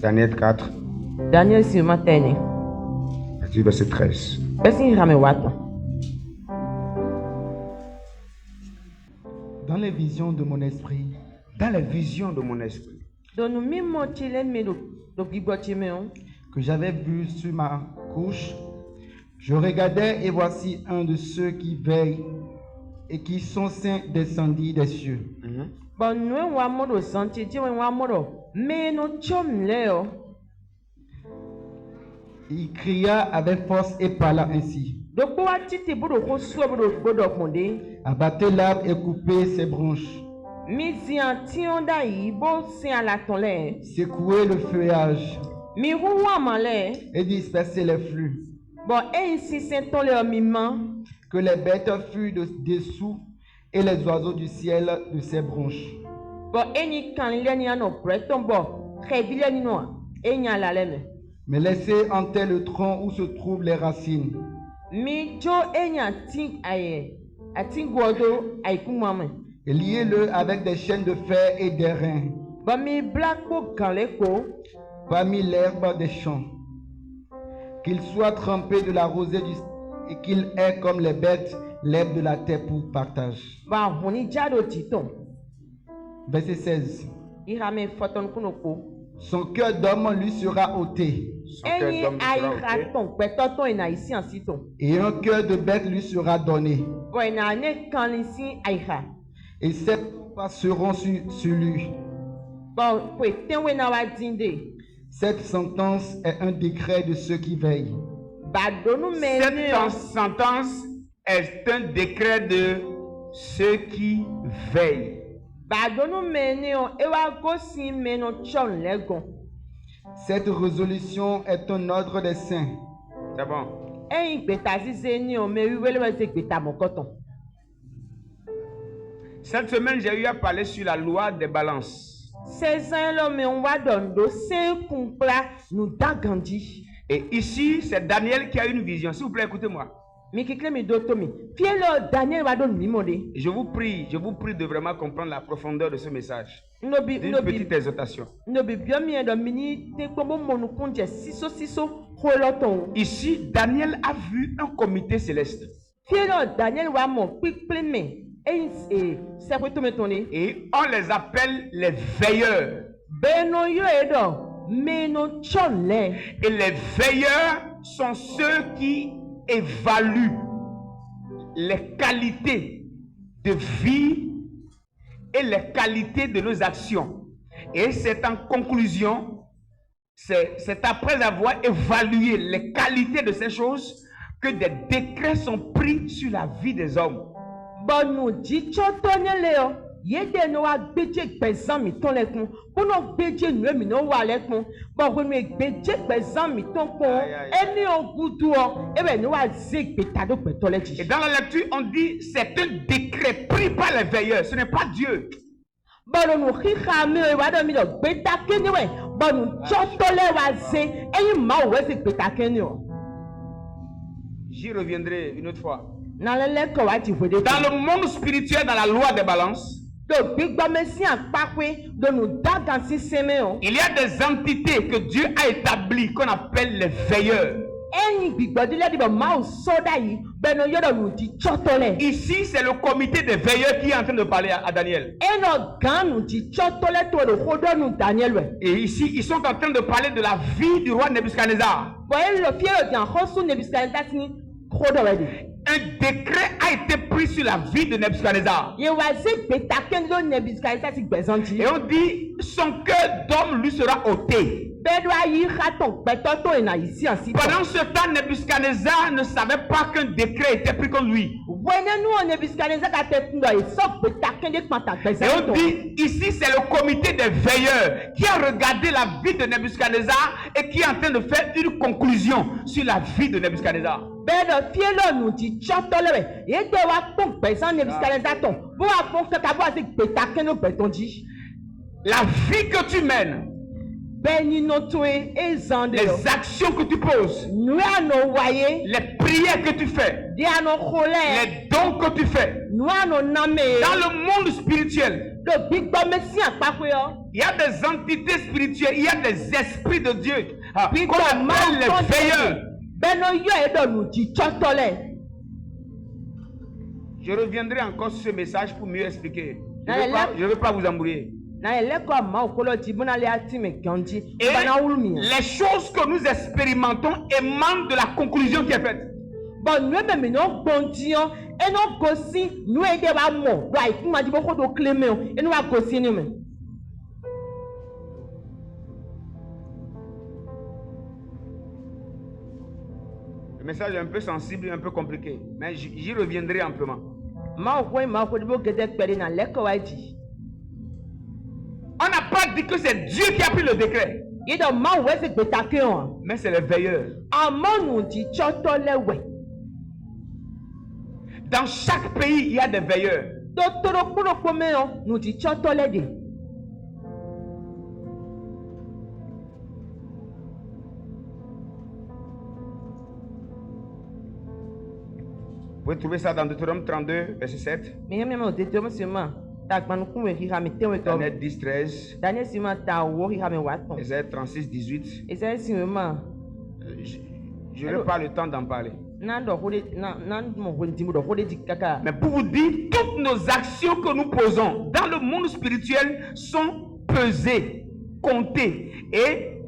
Daniel 4, Daniel si matene. verset 13. Besi rame wato. Dans les visions de mon esprit, Dans les visions de mon esprit, Donu mi mochile me do giboti me on. que j'avais vu sur ma couche, je regardais et voici un de ceux qui veillent et qui sont saints descendit des cieux. Bon nous wa modo santi ti wa modo me no chom leo. Il cria avec force et parla ainsi. Do po wa titi bodo ko so bodo konde. Abattez l'arbre et coupez ses branches. Mi si antion da yi bo si ala ton le. Secouez le feuillage Mi wa male. et dispersez les flux. Bon e si senton le mi man. Que les bêtes fuient dessous et les oiseaux du ciel de ses branches. Bon e ni kan le ni ano preton bo. Kebile ni no. E nya la le me. Mais laissez en terre le tronc où se trouvent les racines. Mi jo e nya tin aye. Atin godo ay kumame. Et liez-le avec des chaînes de fer et des reins Bon mi black ko kan le ko. parmi l'herbe des champs. Qu'il soit trempé de la rosée et qu'il ait comme les bêtes l'herbe de la terre pour partage. Ba honi jado titon. Verset 16. Irame foton kunoko. Son cœur d'homme lui sera ôté, son cœur Eni d'homme sera ôté, aïraton, petoton ena ici en siton. et un cœur de bête lui sera donné. Bon ena ne kan ici aïra. Et ses pas seront sur lui. Bon po tenwe na wa dinde. Cette sentence est un décret de ceux qui veillent. Ba donu Cette menu. sentence est un décret de ceux qui veillent. Ba donu menu e wa gosi meno chon legon. Cette résolution est un ordre des saints. C'est bon. Eyin gbeta zize ni o me wiwele we se gbeta mokoton. Cette semaine, j'ai eu à parler sur la loi des balances. 16 ans lo me on wa dondo se kumpla nu dagandi. Et ici, c'est Daniel qui a une vision. S'il vous plaît, écoutez-moi. Mi kikle mi do to mi. Fielo Daniel wa don mi mode. Je vous prie de vraiment comprendre la profondeur de ce message. No bi D'une petite exhortation. no bi bio mi do mini te kpomo monu kunje siso holoton. Ici, Daniel a vu un comité céleste. Fielo Daniel wa mo pikple me. E se ko to me toni. Et on les appelle les veilleurs. Beno yo edo meno chonle. Et les veilleurs sont ceux qui évaluent les qualités de vie et les qualités de nos actions. Et c'est en conclusion, c'est après avoir évalué les qualités de ces choses que des décrets sont pris sur la vie des hommes. Bonu di chotone leo. Yede no wa gbeje gbezan mi ton lekun. Kono gbeje nu mi no wa lekun. Bo ko mi gbeje gbezan mi ton ko. Eni ogudu o. Ebe no wa ze gbeta do gbeto Et leji. dans la lecture, on dit c'est un décret pris par les veilleurs, ce n'est pas Dieu. Bonu nu khikha mi o wa do mi do gbeta keni we. Bonu chotole wa ze. Eyin ma o we ze gbeta keni o. J'y reviendrai une autre fois. Na lele ko wa ti fode. Dans le monde spirituel, dans la loi des balances, Do gbigba mesi apakwe do nu dagan si seme o. il y a des entités que Dieu a établies qu'on appelle les veilleurs. Eyin gbigbodile di bo ma o soda yi. Beno yo do nu di chotole. Ici, c'est le comité des veilleurs qui est en train de parler à Daniel. Eno gan nu di chotole to do hodo nu Daniel we. Et ici, ils sont en train de parler de la vie du roi Nebuchadnezzar. Bo e lo fiero di an hosu Nebuchadnezzar ni hodo we di. Un décret a été pris sur la vie de Nebuchadnezzar. Ye wa ze gbeta ken lo Nebuchadnezzar ti gbezanti. Et on dit, son cœur d'homme lui sera ôté. Bedo ayi khaton gbeto to ena isi an si. Pendant ce temps, Nebuchadnezzar ne savait pas qu'un décret était pris contre lui. Wene nu o Nebuchadnezzar ka te ndo e so gbeta ken de panta Et gbezanti. on dit, ici c'est le comité des veilleurs qui a regardé la vie de Nebuchadnezzar et qui est en train de faire une conclusion sur la vie de Nebuchadnezzar. Bedo fielo nu di chotole we. Ye de wa pon gbezan Nebuchadnezzar ton. Bo wa pon ka bo ze gbeta ken no gbetonji. La vie que tu mènes beni no toe ezande yo. les actions que tu poses, Nous no waye, les prières que tu fais, dia no khole, les dons que tu fais. nous no name. Dans le monde spirituel, Le big bomesi akpakwe yo. il y a des entités spirituelles, il y a des esprits de Dieu Puis qu'on appelle les veilleurs. Beno yo edo nu di chotole. Je reviendrai encore sur ce message pour mieux expliquer. Non, Je ne veux pas vous embrouiller. Na eleko ma okolo ti bona le ati me ganji. Et Bana wulmi. les choses que nous expérimentons émanent de la conclusion qui est faite. Bon nous me no bonti yo, e no gosi nous e de ba mo. Wa iku ma di boko do claimer o, e no wa gosi ni me. Le message est un peu sensible et un peu compliqué, mais j'y reviendrai amplement. Ma okwe ma okwe bo gede pere na leko wa ji. On n'a pas dit que c'est Dieu qui a pris le décret, Ido ma we se gbetake o. mais c'est les veilleurs. Amonu di chotole we. Dans chaque pays, il y a des veilleurs. Totoro kuro kome o, nu di chotole de. Vous pouvez trouver ça dans Deutéronome 32, verset 7, Me me de te musima. Ta gbanu kun we hira me te we ko. Daniel 10, 13, Daniel sima ta wo hira me wa ton. Ésaïe 36, 18. Esa sima. Je n'ai pas le temps d'en parler. Nan do hode nan mo ho ndi mo do hode di kaka. Mais pour vous dire, toutes nos actions que nous posons dans le monde spirituel sont pesées, comptées. Et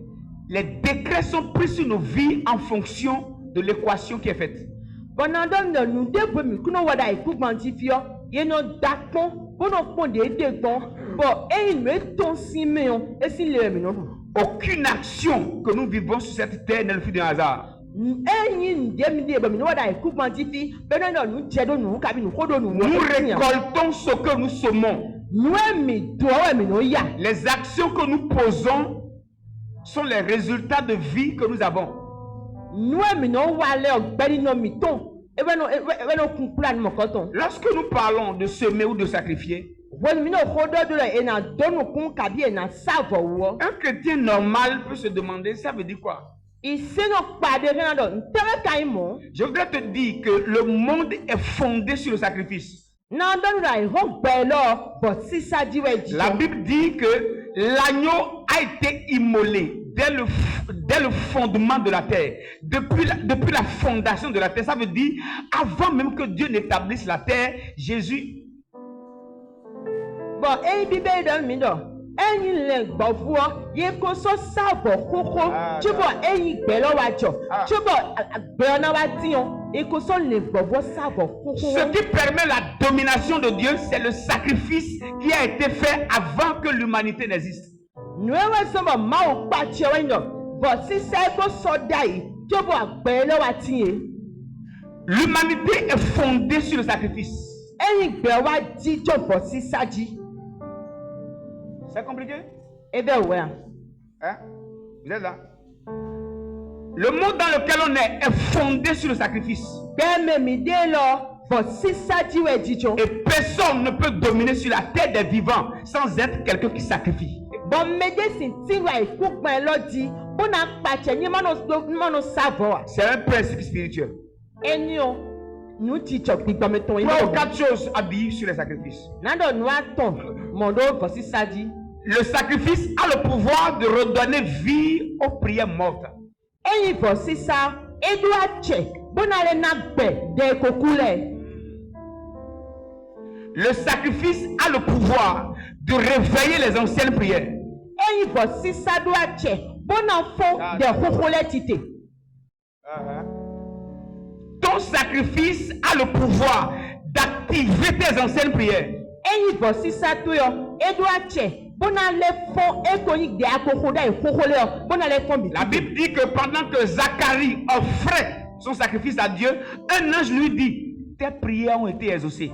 les décrets sont pris sur nos vies en fonction de l'équation qui est faite. Bonando no nu de bo mi kuno wada iku kwantifio. Ye no dakpon, bono pon de dekpon. Bo e me ton simeon, e si le mi no. Aucune action que nous vivons sur cette terre n'est le fruit d'un hasard. Enyi ndem de bo mi no wada iku kwantifi. Beno no nu jedo nu kabi nu hodo nu. Nous récoltons ce que nous semons. Nous mi do mi no ya. Les actions que nous posons sont les résultats de vie que nous avons. Nous mi no wale ogbeni no mi ton. Eweno kunkula ni mokoton. Lorsque nous parlons de semer ou de sacrifier, When mi no hodo do le ena donu kun kabi ena savo wo. un chrétien normal peut se demander, ça veut dire quoi? Iseno pade renado ntere kaimo. Je voudrais te dire que le monde est fondé sur le sacrifice. Na donu la ho belo but sisa diwe ji. La Bible dit que l'agneau a été immolé dès le fondement de la terre. Depuis la fondation de la terre, ça veut dire avant même que Dieu n'établisse la terre, Jésus. Bon, e bibe don mi do. Enyi le gbofu ye ko so savo koko. Chubo enyi gbelo wa jo. Chubo gbelo na wa tiyon. E ko so le gbofu savo koko. Ce qui permet la domination de Dieu, c'est le sacrifice qui a été fait avant que l'humanité n'existe. Nuewe sombo ma o pa chewe ndo. But si se ko so dai. Chubo gbelo wa tiye. L'humanité est fondée sur le sacrifice. Enyi gbelo wa ji jo but si saji. C'est compliqué? Ebe we. Hein? Vous êtes là? Le monde dans lequel on est fondé sur le sacrifice. Beme mi de lo. But si saji we ji jo. Et personne ne peut dominer sur la terre des vivants sans être quelqu'un qui sacrifie. Bon médecin tiwa ikukpan lodi. Bona pache ni mano savo. C'est un principe spirituel. Enyo. Nous teacher gbigba meton. 3 ou 4 choses habillées sur les sacrifices. Nando no aton. Mondo but si saji. Le sacrifice a le pouvoir de redonner vie aux prières mortes. Eyi but si sa. Edu ache. Bona le na gbe de kokule. Le sacrifice a le pouvoir de réveiller les anciennes prières. Eyi but si sa do ache. Bona fo de kokule tite. Ton sacrifice a le pouvoir d'activer tes anciennes prières. Eyi but si sa to yo. Edu ache. Bona le fo ekonik de akokoda e kokole yo. Bona le fo bi. La Bible dit que pendant que Zacharie offrait son sacrifice à Dieu, un ange lui dit, tes prières ont été exaucées.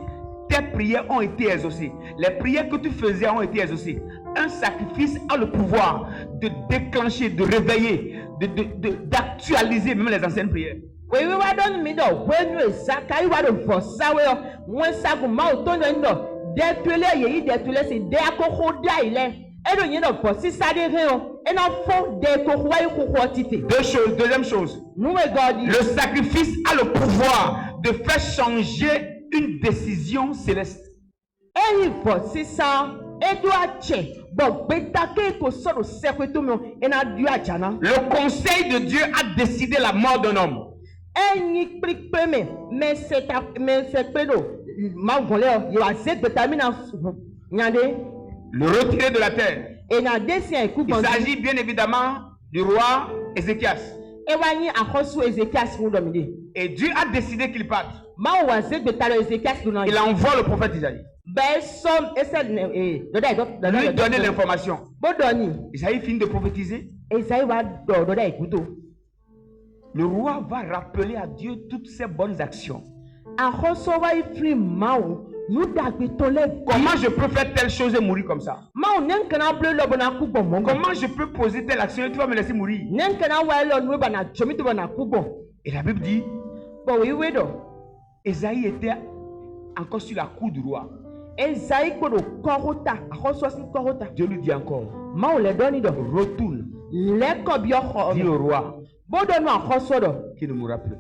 Tes prières ont été exaucées. Les prières que tu faisais ont été exaucées. Un sacrifice a le pouvoir de déclencher, de réveiller, d'actualiser même les anciennes prières. We wa don mi do. When we Zakai wa do for sawe yo. When sagu ma o to ndo. De tole ye de tole se de akokoda ile. Edo yin do for si sa de ren o. et n'a fond de kohuai kohuatite. Deux choses. Deuxième chose. Nous regardons. Le sacrifice a le pouvoir de faire changer une décision céleste. Et il faut, c'est ça. Et doit tché. Bon, betake ko soro sekweto mo et n'a dû à jana. Le conseil de Dieu a décidé la mort d'un homme. Et n'y clique pas, mais c'est pédo. Ma voleur, il a zé betamina. Le retirer de la terre. Et n'a dessin coup. Il s'agit bien évidemment du roi Ézéchias. Et wani a reçu Ézéchias pour dominer. Et Dieu a décidé qu'il parte. Ma oise betalo Ézéchias pour Il envoie le prophète Isaïe. Ben somme et celle Lui donner l'information. Isaïe finit de prophétiser. Le roi va rappeler à Dieu toutes ses bonnes actions. Comment je peux faire telle chose et mourir comme ça? Comment je peux poser telle action et tu vas me laisser mourir? Et la Bible dit, Isaïe était encore sur la cour du roi. Dieu lui dit encore, retourne, dis au roi qui ne mourra plus.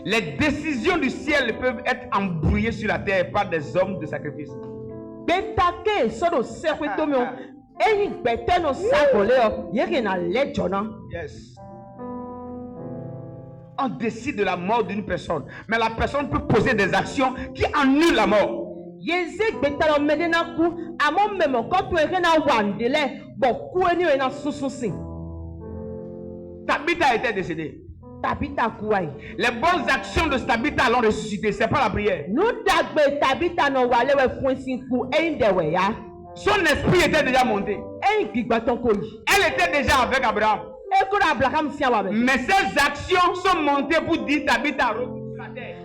Les décisions du ciel peuvent être embrouillées sur la terre par des hommes de sacrifice. Yes. On décide de la mort d'une personne, mais la personne peut poser des actions qui annulent la mort. Tabitha était décédée. Les bonnes actions de Tabitha l'ont ressuscité, c'est pas la prière. Son esprit était déjà monté. Elle était déjà avec Abraham. Mais ces actions sont montées pour dire Tabitha retourne sur la terre.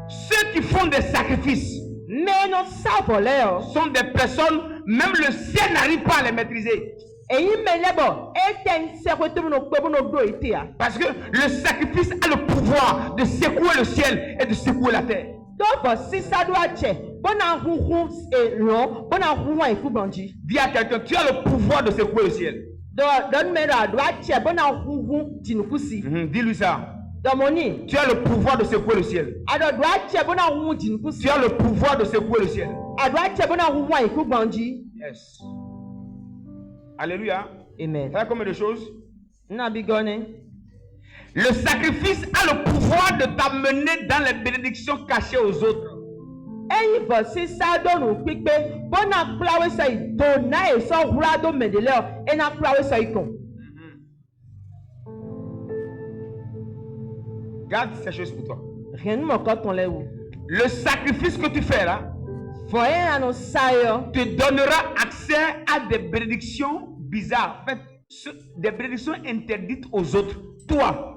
Ceux qui font des sacrifices sont des personnes, même le ciel n'arrive pas à les maîtriser. Parce que le sacrifice a le pouvoir de secouer le ciel et de secouer la terre. Dis à quelqu'un, tu as le pouvoir de secouer le ciel. Dis-lui ça. Tu as le pouvoir de secouer le ciel. Tu as le pouvoir de secouer le ciel. Yes. Alléluia. Amen. Ça combien de choses? Le sacrifice a le pouvoir de t'amener dans les bénédictions cachées aux autres. Garde ces choses pour toi. Le sacrifice que tu fais là te donnera accès à des bénédictions bizarres. En fait, des bénédictions interdites aux autres. Toi.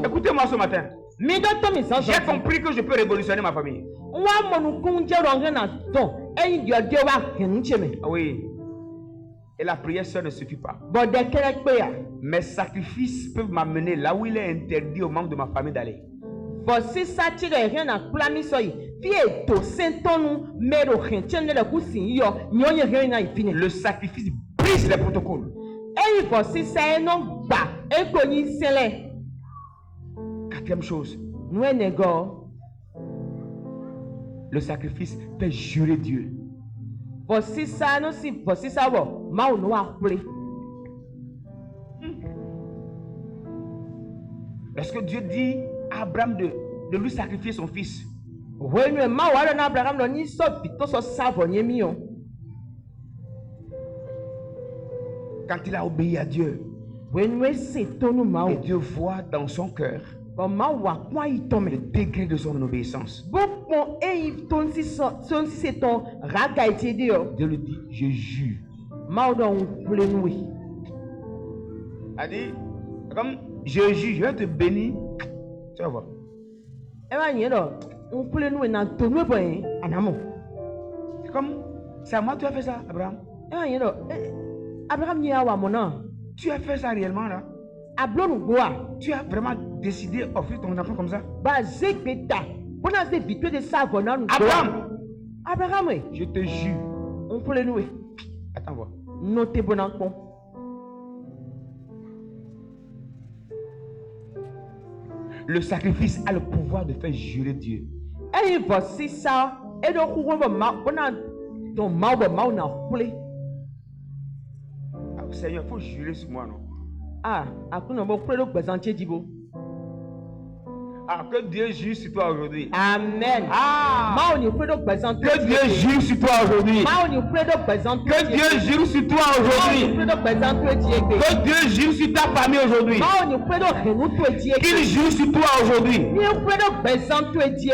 Écoutez-moi ce matin. J'ai compris que je peux révolutionner ma famille. Ah oui. Et la prière seule ne suffit pas. Mes sacrifices peuvent m'amener là où il est interdit aux membres de ma famille d'aller. Le sacrifice brise les protocoles. Quatrième chose. Le sacrifice fait jurer Dieu. Lorsque Dieu dit à Abraham de lui sacrifier son fils, quand il a obéi à Dieu, et Dieu voit dans son cœur le degré de son obéissance, Dieu lui dit, je jure. A dit, comme je jure, je vais te bénir. Tu vas voir. Comme c'est à moi que tu as fait ça, Abraham. Tu as fait ça réellement là? Ablonu goa. Tu as vraiment décidé d'offrir ton enfant comme ça? Ba zegbeta. Bona se vitwe de savona nu. Abraham! Abraham, oui. Je te jure. On peut le nouer. Attends voir. Notez bon enfant. Le sacrifice a le pouvoir de faire jurer Dieu. Et il va si ça. Et donc, on va na kule. Ah, Seigneur, il faut jurer sur moi, non? Ah, après, on va kule le bezantier dibo. Ah, que Dieu jure sur toi aujourd'hui. Amen. Ah! Ma on y kule le bezantier. Que Dieu jure sur toi aujourd'hui. Ma on y kule le bezantier. Que Dieu jure sur toi aujourd'hui. Que Dieu jure sur ta famille aujourd'hui. Qu'il jure sur toi aujourd'hui.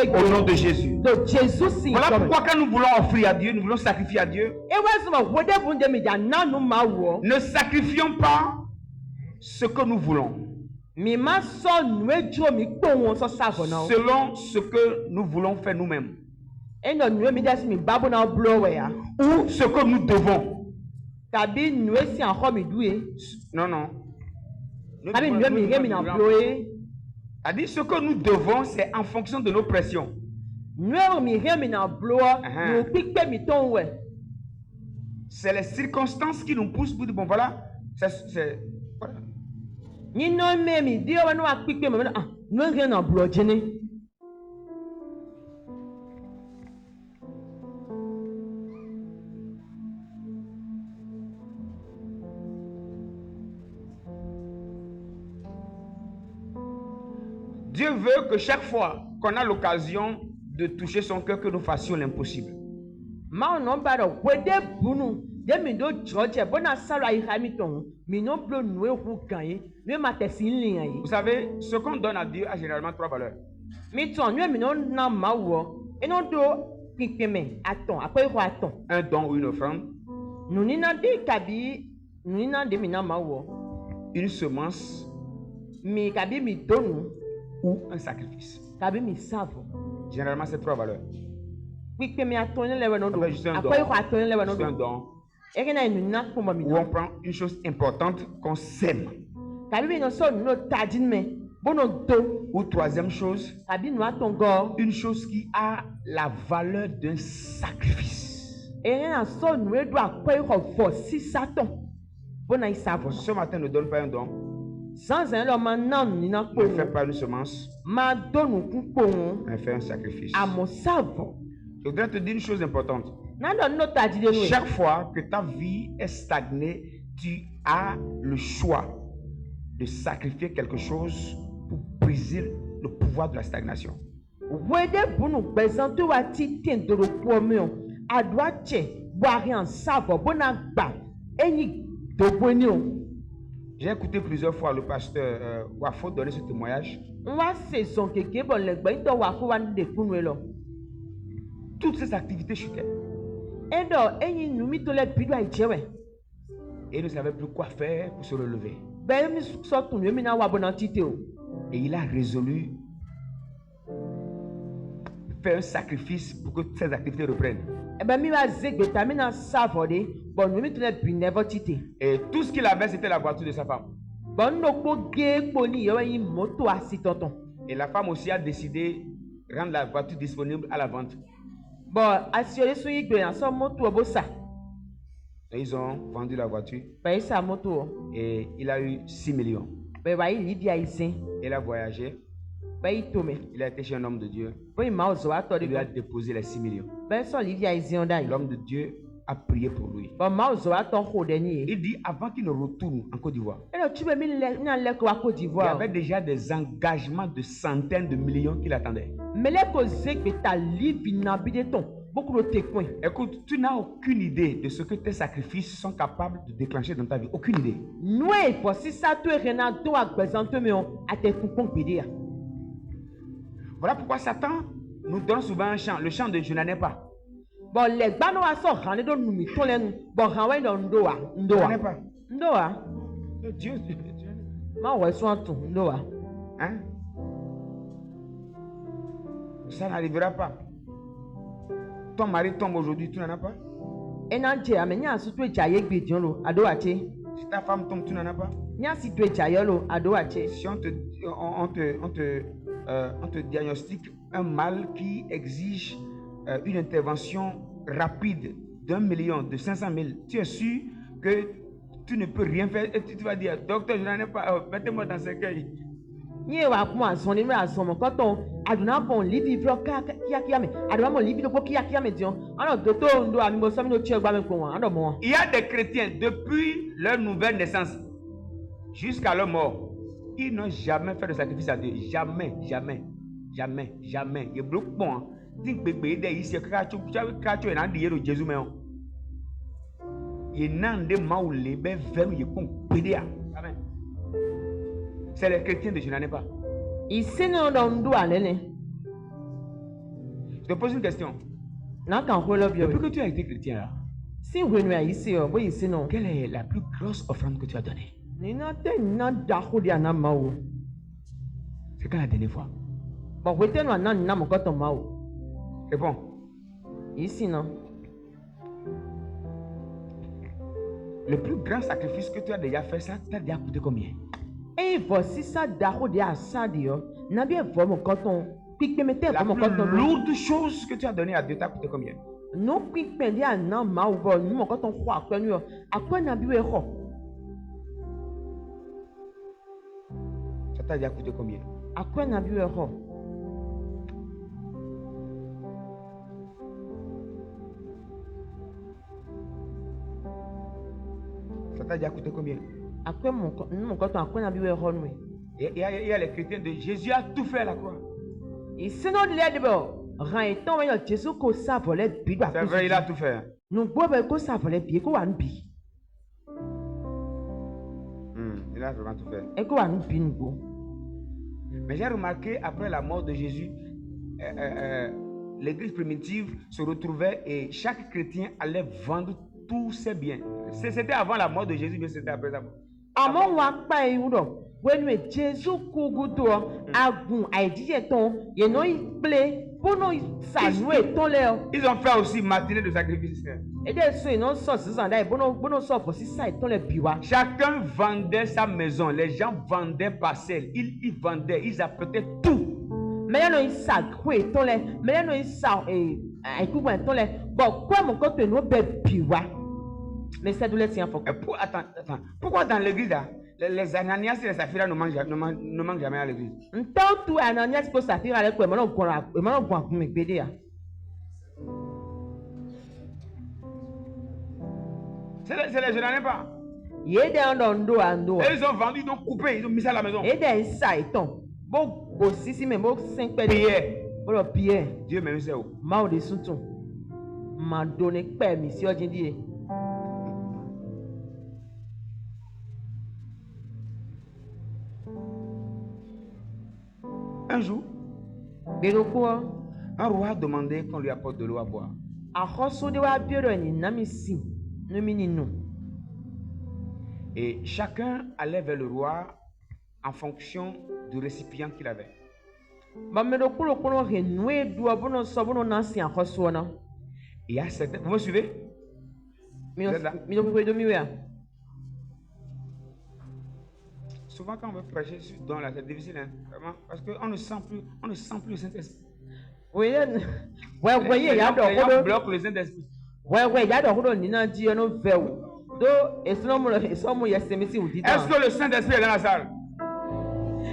Au nom de Jésus. Voilà pourquoi quand nous voulons offrir à Dieu, nous voulons sacrifier à Dieu, ne sacrifions pas ce que nous voulons, selon ce que nous voulons faire nous-mêmes, ou ce que nous devons. Non, non. C'est-à-dire ce que nous devons, c'est en fonction de nos pressions. C'est les circonstances qui nous poussent pour dire, bon voilà, voilà. Dieu veut que chaque fois qu'on a l'occasion de toucher son cœur, que nous fassions l'impossible. Vous savez, ce qu'on donne à Dieu a généralement 3 valeurs. Un don ou une offrande. Une semence. Ou un sacrifice. Généralement, c'est 3 valeurs. C'est juste un don. Où on prend une chose importante qu'on sème. Ou troisième chose, une chose qui a la valeur d'un sacrifice. Ce matin, ne donne pas un don. Ne fais pas une semence. Mais fais un sacrifice. Je voudrais te dire une chose importante. Chaque fois que ta vie est stagnée, tu as le choix de sacrifier quelque chose pour briser le pouvoir de la stagnation. J'ai écouté plusieurs fois le pasteur Wafo donner ce témoignage. Toutes ces activités chutaient. Et il ne savait plus quoi faire pour se relever. Et il a résolu faire un sacrifice pour que ces activités reprennent. Et tout ce qu'il avait, c'était la voiture de sa femme. Et la femme aussi a décidé de rendre la voiture disponible à la vente. Et ils ont vendu la voiture. Et il a eu 6 millions. Il a voyagé. Il a été chez un homme de Dieu. Il lui a déposé les 6 millions. L'homme de Dieu a prié pour lui. Il dit avant qu'il ne retourne en Côte d'Ivoire, il y avait déjà des engagements de centaines de millions qui l'attendaient. Écoute, tu n'as aucune idée de ce que tes sacrifices sont capables de déclencher dans ta vie. Aucune idée. Voilà pourquoi Satan nous donne souvent un chant, le chant de je n'en ai pas. Je n'en ai pas. Dieu. Hein? Ça n'arrivera pas. Ton mari tombe aujourd'hui, tu n'en as pas. Si ta femme tombe, tu n'en as pas. Nyasi dwe jayolo ado ache. Si on te diagnostique un mal qui exige une intervention rapide d'1 million, de 500 000, tu es sûr que tu ne peux rien faire et tu vas dire, docteur, je n'en ai pas, mettez-moi dans ce cercueil. Nye wa kuma zoni me azomo koton aduna bon livi vro kia me aduna mon livi ko kia me dion ano doto ndo ami mo so mi no che gba me ko wan ano mo. Il y a des chrétiens depuis leur nouvelle naissance jusqu'à leur mort, ils n'ont jamais fait de sacrifice à Dieu, jamais. Il bloque bon. Think bebe de ici kacho na di yero Jésus me on. Il n'en de maule be venu ye kon pédéa. Amen. C'est les chrétiens de je n'en ai pas. Ici no ndo alele. Je te pose une question. Na kan ko lo bio. Depuis que tu as été chrétien là, Si wenu ya ici o bo ici no. quelle est la plus grosse offrande que tu as donnée? Ni na te na da ko dia na mawo. C'est quand la dernière fois? Bo wete no na mo koton mawo. Réponds. Ici non. Le plus grand sacrifice que tu as déjà fait, ça t'a déjà coûté combien? Et voici ça da ko dia sadio. Na bien vo mo koton. Pique me te La vo mo plus koton. lourde chose que tu as donnée à Dieu t'a coûté combien? No pique dia na mawo vo ni mo koton ko akpenu yo. Akpena bi we ho. Ça t'a déjà coûté combien? Akpena bi we ho. Ça t'a déjà coûté combien? Akwe mon koton akpena bi we ho no. Il y a les chrétiens de Jésus a tout fait à la croix. Ici no le de bo. Ran eton we yo Jésus ko sa volet bi ba. C'est vrai, il a tout fait. No gbo be ko sa volet bi ko wa nbi. Il a vraiment tout fait. E ko wa nbi ngbo. Mais j'ai remarqué après la mort de Jésus, l'église primitive se retrouvait et chaque chrétien allait vendre tous ses biens. C'était avant la mort de Jésus, mais c'était après sa mort. Amon wa pa e wuro. Wenu e Jésus ko gudo agun aidije ton ye no iple bono sa nu e ton le o. Ils ont fait aussi matinée de sacrifice. E de so ino so sisan dai bono so for si sa ton le biwa. Chacun vendait sa maison. Les gens vendaient parcelles. Ils vendaient, ils apportaient tout. Mais no isa kwe ton le, mais no isa ai ku gba ton le. Bo kwa mo ko to no be biwa. Mais c'est d'où les tiens faut. Attends. Pourquoi dans l'église là, les Ananias et les Saphira ne mangent jamais à l'église? Ntan tu Ananias ko Safira le ko e mo no gun akun mi gbede ya. C'est les je n'en ai pas. Ye de ndo ando. Et ils ont vendu, ils ont coupé, ils ont mis ça à la maison. E de isa iton. Bo go sisi me bo 5 pe. Pierre. Bo lo Pierre. Dieu même sait où. Ma o de suntun. Ma donné pe mi si ojindi. Un jour, un roi a demandé qu'on lui apporte de l'eau à boire. Et chacun allait vers le roi en fonction du récipient qu'il avait. Il y a certains... Vous me suivez? Vous êtes là? Souvent quand on veut prêcher sur don là, c'est difficile, hein, vraiment, parce qu'on ne sent plus le Saint-Esprit. Les gens bloquent le Saint-Esprit. Est-ce que le Saint-Esprit est dans la salle?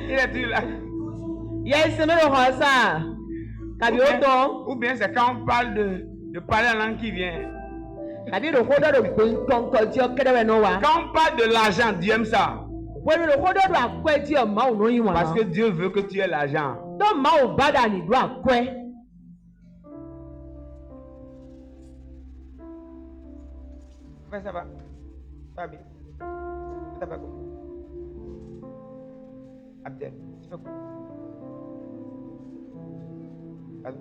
Il est là? Ou bien c'est quand on parle de parler en langue qui vient. Quand on parle de l'argent, Dieu aime ça. Parce que Dieu veut que tu aies l'argent. Ouais, ça va. Ça va bien. Ça va quoi? Abdel, tu fais quoi? Allô?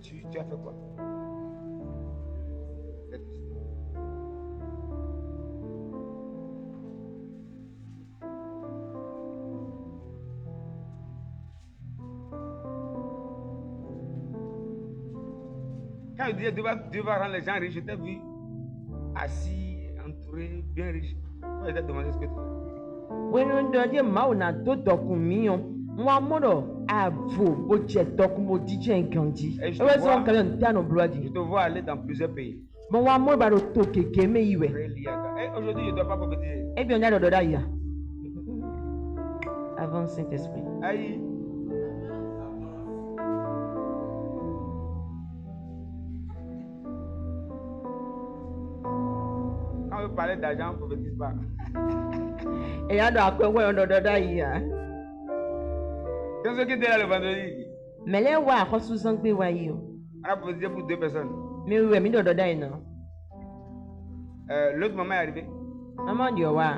Tu as fait quoi? Quand je disais Dieu va rendre les gens riches, je t'ai vu assis, entouré, bien riche. Moi, je t'ai demandé ce que tu veux. Wenu dɔdze mawu na do dɔkun mi o ŋua mo ɖo avo o dze dɔkun mo didze gandzi Et je te ewɔ vois- sɔ kele ŋutia no blo Je di te vois aller dans plusieurs pays. bon ŋua mo ba ɖo to keke me yi wɛ Aujourd'hui, je ne dois pas prophétiser. ebi ɔnya ɖɔɖɔ ɖa yia avant Saint Esprit Aïe. Quand on veut parler d'argent, on ne prophétise pas. eya ɖo akɔe wɔ ɖɔɖɔ ɖa yia Quand ceux qui étaient là le vendredi, mɛlɛ wa akɔsu zɔngbe wa yi o on a prophétisé pour 2 personnes. mi wɛ mi ɖɔɖɔ ɖa yi na L'autre maman est arrivée. mama diɔ wa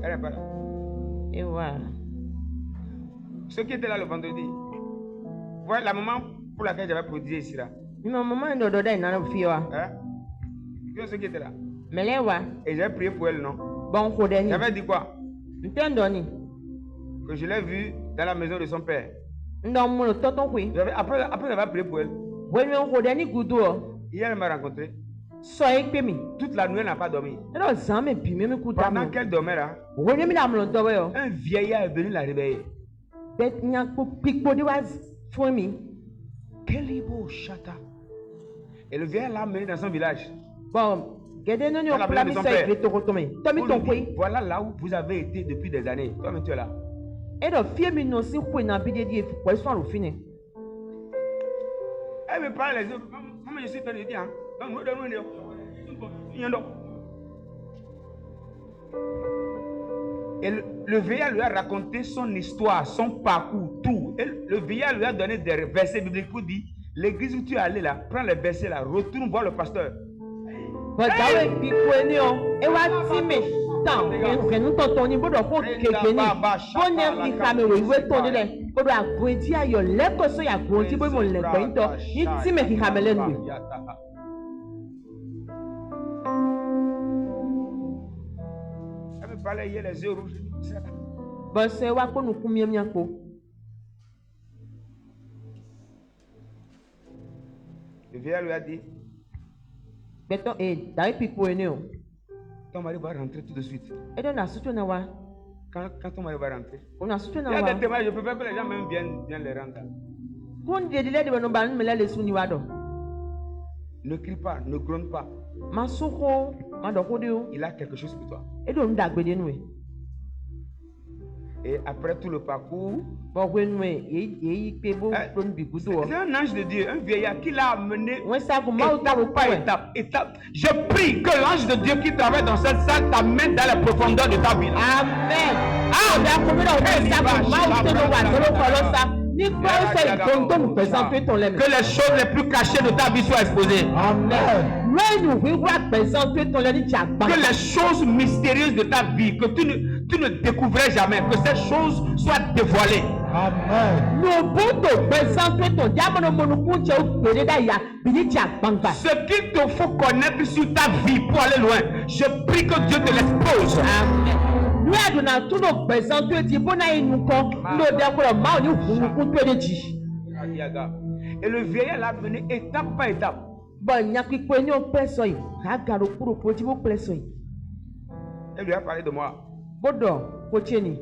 Elle n'est pas là. ewa Ceux qui étaient là le vendredi, voilà la maman pour laquelle j'avais prophétisé ici là. mi ma mama ɖɔɖɔ ɖa yi na fi wa Hein? Qui sont ceux qui étaient là? mɛlɛ wa Et j'avais prié pour elle, non? bɔn ko ɖe ni J'avais dit quoi? ntɛ dɔ ni Que je l'ai vue dans la maison de son père. ŋdɔ mo le tɔtɔ koe Après j'avais prié pour elle. wenu ko ɖe ni gudo o. Hier, elle m'a rencontré. Sọ ekpe mi. Toute la nuit, elle n'a pas dormi. Ẹ̀rọ zan mi bì mí mi kú dá Pendant mi. qu'elle dormait là, Òwe ní mi là mọ̀ dọ́wọ́ yọ. un vieillard est venu la réveiller. Bẹ́ẹ̀ ní akpó pípò ní wá fún mi. Kelibo Chata. Et le vieillard l'a amené dans son village. Bọ̀n gẹ̀dẹ́ ní Elle a ọ̀pọ̀lá besoin mi de son sọ père. ìgbé tokoto mi. Tọ́mi Pour tó lui ń pé. dire, voilà là où vous avez été depuis des années. Toi-même, tu es là. Ẹ̀rọ fíè mi nọ sí pé náà bí dédé pọ̀ ẹ̀sùn àròfin ni. Elle me parle les yeux. Maman, je suis venu dire. Et le vieillard lui a raconté son histoire, son parcours, tout. Et le vieillard lui a donné des versets bibliques pour dire, l'église où tu es allé là, prends les versets là, retourne voir le pasteur. Bọ̀n dáwọ́ ìpípò ẹni ọ. Ẹ wá tí mi tán ẹnu tọ̀tọ̀ ni bọ́dọ̀ kó kéke ní. Bó ní ìkàmì wò ìwé tó nílẹ̀. Bọ́dọ̀ àgbo etí ayọ̀ lẹ́kọ̀ọ́ sọ àgbo etí bó mo lẹ̀ gbẹ̀ ń tọ́. Ní tí mi ìkàmì lẹ́nu rẹ̀. Elle me parlait hier les yeux rouges. Bọ̀n sọ ẹ wá kó nukú miẹ́miẹ́ kpo. Le vieillard lui a dit, Gbẹ̀tọ̀ dáwọ́ ìpípò ẹni ọ. ton mari va rentrer tout de suite. Ẹ dọ̀ nà sùtò náà wá. Quand ton mari va rentrer. O nà sùtò Il y náà a wá. des témoignages, je préfère que les gens même viennent les rendre. Kún dédé lẹ́dí bẹ̀ ní ba nímìlẹ́ lè sùn níwá dọ̀. Ne crie pas, ne gronde pas. Ma sókó ma dọ̀ kó dé o. Il a quelque chose pour toi. E dọ̀ ń dàgbèdè nù ẹ̀. Et après tout le parcours, Bọ̀ wé nù ẹ̀ èyí pé bó tó ń bì kúdò ọ. c'est un ange de Dieu, un vieillard qui l'a amené Wọ́n sáàkù máa ń tàbí étape par pọ̀ ẹ̀. étape. Je prie que l'ange de Dieu qui travaille dans cette salle t'amène dans les profondeurs de ta vie. Amen. Ọ̀dà kòmínà wọ́n sáàkù máa ń tẹ̀lé wà tó ló kọ́ ló sá. Nípa ẹsẹ̀ ìgbóntòmù pẹ̀sán tó lẹ́nu. Que les choses les plus cachées de ta vie soient exposées. Amen. Lẹ́yìn wíwá pẹ̀sán tó lẹ́nu jà gbà. Que les choses mystérieuses de ta vie, que tu ne découvrais jamais, que ces choses soient dévoilées. Amen. Lòbótò pẹ̀sán tó jámọ́nàmọ́nùkú jẹ́ òpèrè dáyà bìí jà gbangba. Ce qu'il te faut connaître sur ta vie pour aller loin, je prie que Dieu te l'expose. Amen. Ní àdùnnà tó lò pẹ̀sán tó ti bó náà inú kan ló dẹ́kọ̀rọ̀ máa ò ní ìfúnnukú tó lè jì. Et le vieillard l'a mené étape par étape. Bọ̀ ìyá pípọ̀ ní o pẹ́ sọ yìí, àgàrò kúrò kúrò tí ó pẹ́ sọ yìí. Elle lui a parlé de moi. Gbọ́dọ̀ kó tiẹ̀ ni.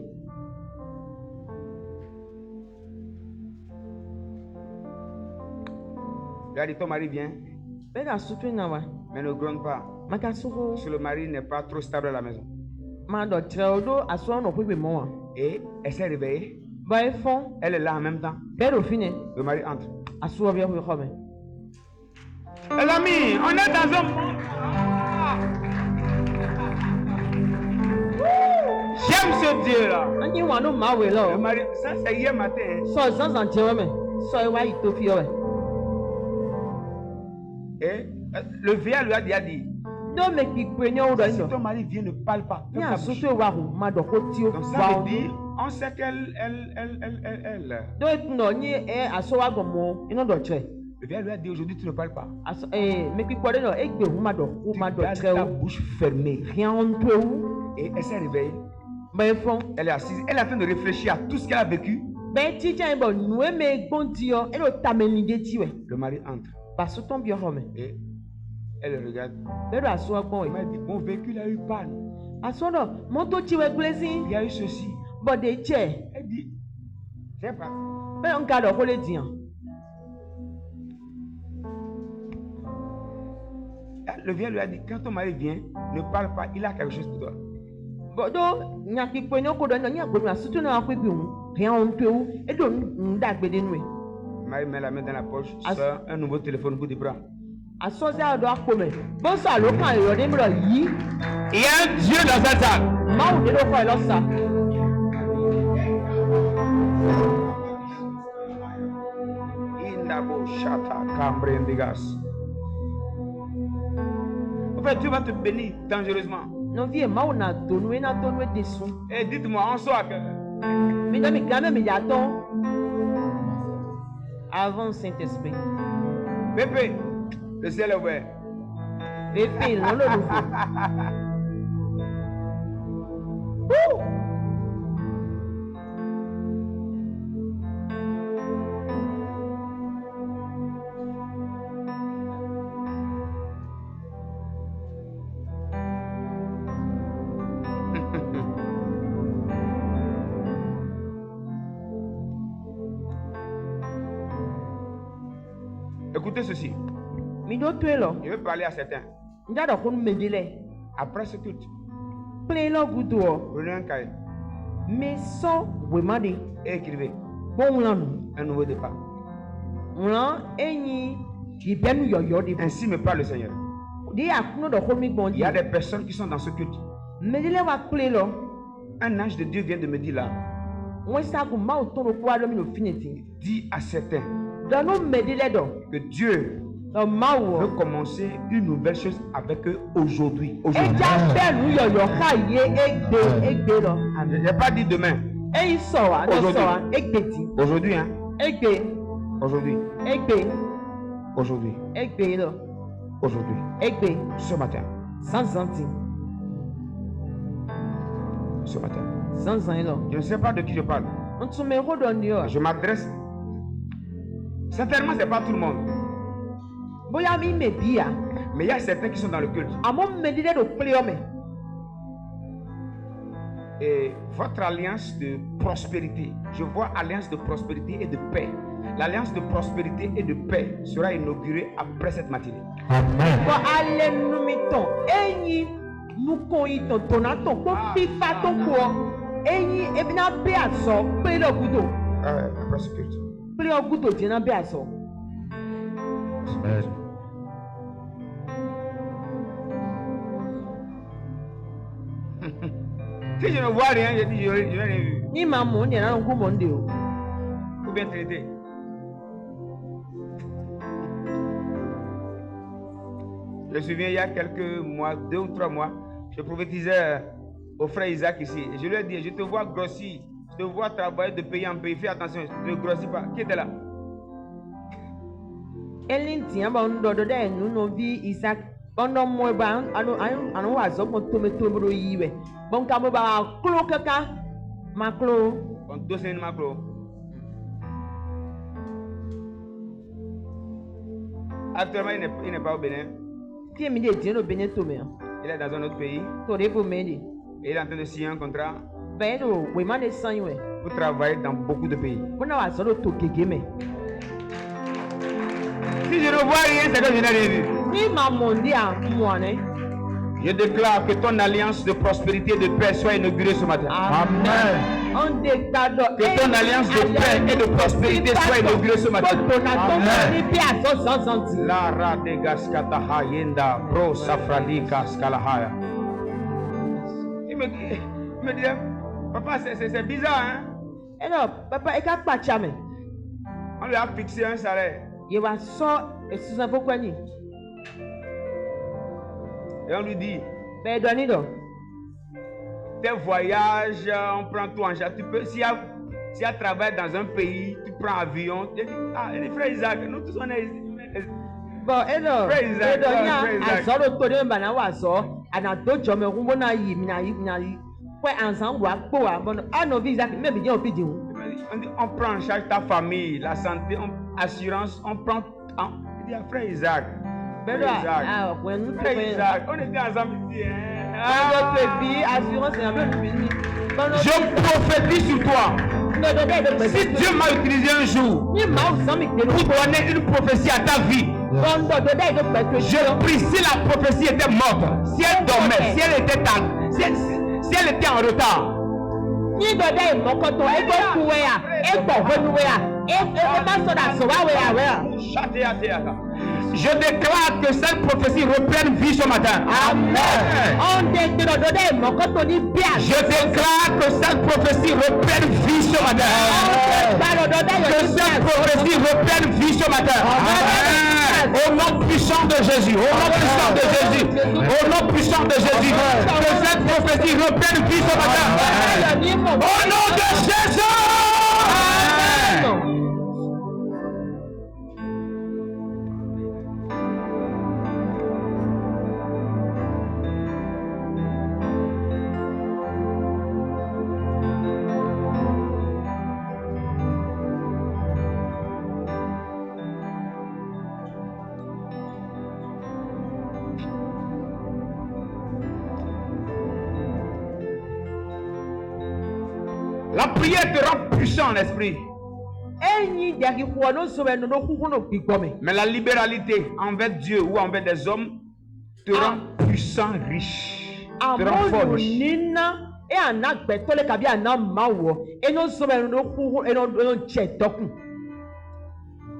Il a dit, ton mari vient, Bẹ́ẹ̀ ka sutú náà wa, mais ne gronde pas. máa ka sókó Parce que le mari n'est pas trop stable à la maison. máa dọ̀ tẹ̀rẹ̀ o ló àsọ̀rọ̀ náà pépè mọ́ wa. Et elle s'est réveillée. Bọ̀ ẹ fọ́n, Elle est là en même temps. bẹ́ẹ̀ ló fi ni, Le mari entre. àsọ̀rọ̀ bí ẹ kò kọ́ mi. Les amis, on est dans un... J'aime ce Dieu là. Wọ́n ní wọn ló máa wẹ̀ Le lọ. mari, ça c'est hier matin. Hein. Sọ zanzan tiẹ̀ wọ́n mẹ́, sọ ẹ wá yìí tó fi ọ wẹ̀. Et le vieillard lui a dit, Dó mi pípọ̀ ní ọ̀rọ̀ yìí si lọ. ton mari vient, ne parle pas. Ní Ferme ta bouche. àsútó wa kò máa dọ̀ kó tí ó Donc wá ça ọ. veut dire, on sait qu'elle. Dó nọ ní ẹ àsọ̀wágbọ̀ mọ́ iná dọ̀ tẹ̀. Le vieillard lui a dit, aujourd'hui tu ne parles pas. Mi pípọ̀ dé nọ, ẹ gbé òun máa dọ̀ kó máa dọ̀ Garde tẹ̀ ta o. bouche fermée. Rien ń tó o. Et elle s'est réveillée. Bọ̀ ẹ fọ́n, Elle est assise. Elle est en train de réfléchir à tout ce qu'elle a vécu Ben tija bo noue me bondio e lo tameni de tiwe. Le mari entre Ba so ton bio home. et elle regarde. Be do aso gbon Il e. m'a dit, mon véhicule a eu panne. Aso do moto tiwe glezi. Il y a eu ceci. Bo de che. Elle dit, je sais pas. Be on ka do ko le dian. Le vieux lui a dit, quand ton mari vient, ne parle pas, il a quelque chose pour toi. Bo do nya ki pe no ko do nya gbo na sutu na akwe bi hu. Rien on te ou e do ndagbe de nue. Le mari met la main dans la poche, As- sort un nouveau téléphone pour te prendre. Aso za do akpo me. Bo sa lo kan yo de mi lo yi. Il y a un Dieu dans cette salle. Ma o de do ko lo sa. Indabo Shata Cambrendigas. En fait, Dieu va te bénir dangereusement. No vie ma o na do nue de su. Et dites-moi, on sort à quelle heure? Mi do mi game mi ya ton. Avant Saint-Esprit. Pépé, le ciel est ouvert. Pepe lo lo lu fo. Écoutez ceci. Mi do to lo. Je vais parler à certains. Nja do ko me dile. Après ce culte, Ple lo gudu o. prenez un cahier Me so we ma de. et écrivez Bon lanu. un nouveau départ. Ran enyi ibenu yoyo de. Ainsi me parle le Seigneur. Di akuno do ko mi gbon Il di. y a des personnes qui sont dans ce culte. Me dile wa ple lo. Un ange de Dieu vient de me dire là, Won sa ku ma o ton ro kwa lo mi no finiti. dis à certains Do no me dile do. que Dieu Do ma wo. veut commencer une nouvelle chose avec eux aujourd'hui. Eja benu yoyo ka ye egbe lo. Je n'ai pas dit demain. Eyi so wa, do so wa, egbeti. Aujourd'hui, hein. Egbe, Aujourd'hui. egbe, Aujourd'hui. egbe lo. Aujourd'hui. Egbe, Ce matin. sans centime. Ce matin. Sans un lo. Je ne sais pas de qui je parle. On te me redonne yo. Je m'adresse. Certainement, ce n'est pas tout le monde. Boya mi me bia. Mais il y a certains qui sont dans le culte. Amo me dile do ple o me. Et votre alliance de prospérité, je vois alliance de prospérité et de paix. L'alliance de prospérité et de paix sera inaugurée après cette matinée. Bo ale nu mi ton. Enyi nu ko yi ton tonato ko fifa to ko. Enyi ebi na be aso ple lo gudo. Après ce culte. Ple o gudo je na be aso. Si je ne vois rien, je dis je n'ai rien vu. Ni ma mo ni na ngu mo nde o. Ou bien traité. Je me souviens, il y a quelques mois, 2 ou 3 mois, je prophétisais au frère Isaac ici. Et je lui ai dit, je te vois grossir, je te vois travailler de pays en pays. Fais attention, ne grossis pas. Qui était là? Elin tiyan ba ndo do de nu no vi Isaac. Bondo mo ba anu wa zo mo to me to bro yiwe. Bon ka mo ba klo kaka. Ma klo. On deux c'est une macro. Actuellement, il n'est pas au Bénin. Ti mi de ti no benye to me. Il est dans un autre pays. To de bo me di. Et il est en train de signer un contrat Be no we ma de san yiwe. pour travailler dans beaucoup de pays. Bona wa zo do to gege me. Si je ne vois rien, c'est que je n'ai rien vu. Ni ma mondi a mo ne. Je déclare que ton alliance de prospérité et de paix soit inaugurée ce matin. Amen. On de kado. Que ton alliance de paix et de prospérité soit inaugurée ce matin. Ni bi aso sans senti. La radegaskata hayenda bro safradika skalahaya. Il me dit, papa, c'est bizarre, hein? E no, papa e ka pa cha me. On lui a fixé un salaire. Ye wa so esusan pokwa ni. Et on lui dit, Be do ni do. tes voyages, on prend tout en charge. Tu peux, s'il y a travail dans un pays, tu prends avion. Il dit, ah, il dit, frère Isaac, nous tous on est ici. Bon, eno, Praise that, edo nya praise that. azoro to de ba na wa so, ana do jo me gun na yi mi na yi. Kwe ansan wa po wa bon, ano visa me bi je o pidi hu. Il m'a dit, on prend en charge ta famille, la santé, assurance, on prend. Il dit à frère Isaac. Frère Isaac, on était ensemble ici. Je prophétise sur toi. Si Dieu m'a utilisé un jour pour donner une prophétie à ta vie, je prie, si la prophétie était morte, si elle dormait, si elle était en retard, je déclare que cette prophétie reprenne vie ce matin. Amen. Je déclare que cette prophétie reprenne vie ce matin. Que cette prophétie reprenne vie ce matin. Amen. Au nom puissant de Jésus. Au nom puissant de Jésus. Au nom puissant de Jésus. Que cette prophétie reprenne vie ce matin. Au nom de Jésus. Amen. La prière te rend puissant en esprit. Mais la libéralité envers Dieu ou envers des hommes te rend puissant, riche. Te rend fort, riche.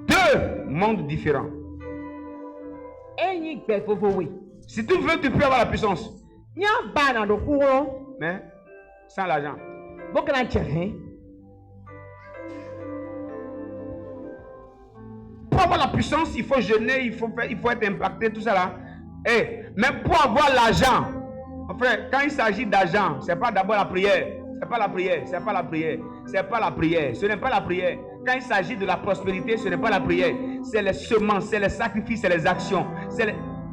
Deux mondes différents. Si tu veux, tu peux avoir la puissance. Mais sans l'argent. Pour avoir la puissance, il faut jeûner, il faut être impacté, tout ça là. Mais pour avoir l'argent, frère, quand il s'agit d'argent, c'est pas d'abord la prière. C'est pas la prière, c'est pas la prière, c'est pas la prière, ce n'est pas la prière. Quand il s'agit de la prospérité, ce n'est pas la prière, c'est les semences, c'est les sacrifices, c'est les actions.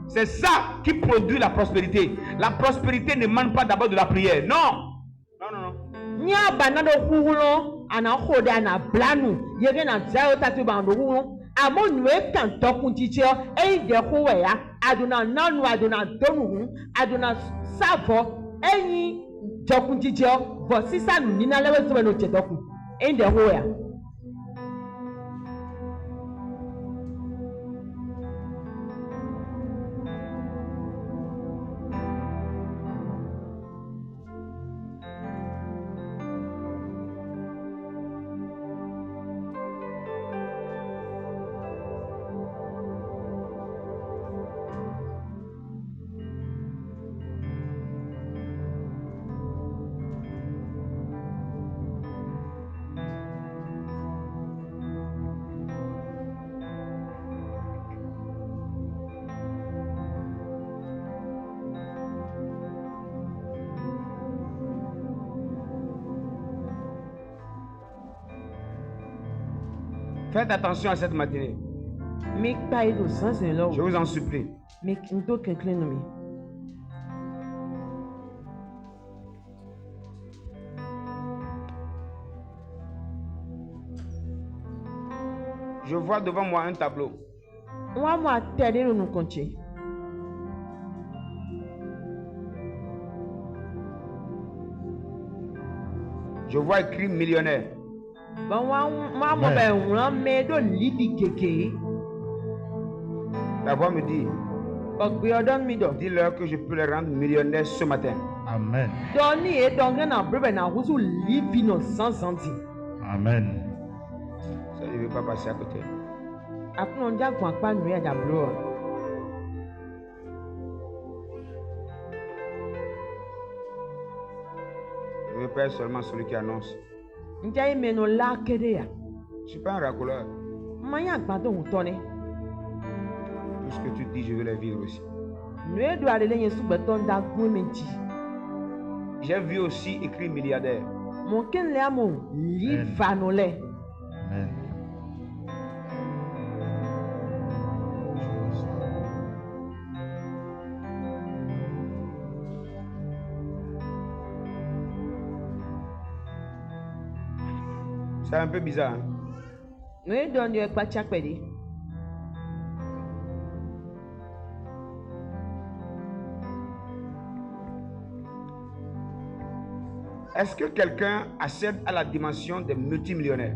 C'est ça qui produit la prospérité. La prospérité ne demande pas d'abord de la prière. Non. Non, non, non. Faites attention à cette matinée. Je vous en supplie. Je vois devant moi un tableau. Je vois écrit millionnaire. La voix me dit, dis-leur que je peux les rendre millionnaires ce matin. Amen. Amen. Ça ne veut pas passer à côté. Je ne veux pas être seulement celui qui annonce. Je ne suis pas un racoleur. Tout ce que tu dis, je veux les vivre aussi. J'ai vu aussi écrit milliardaire. Amen. C'est un peu bizarre. Hein? Oui, donc il pas de pédé. Est-ce que quelqu'un accède à la dimension des multimillionnaires?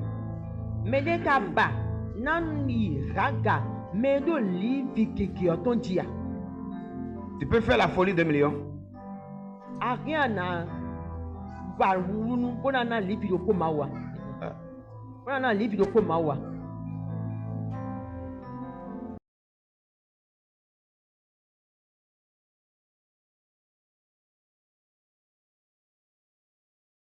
Mais les kaba, nani raga, mais de livi qui ont dia. Tu peux faire la folie de millions. Ariana, barunu, bonana livi de komawa. Bonana livi de komawa.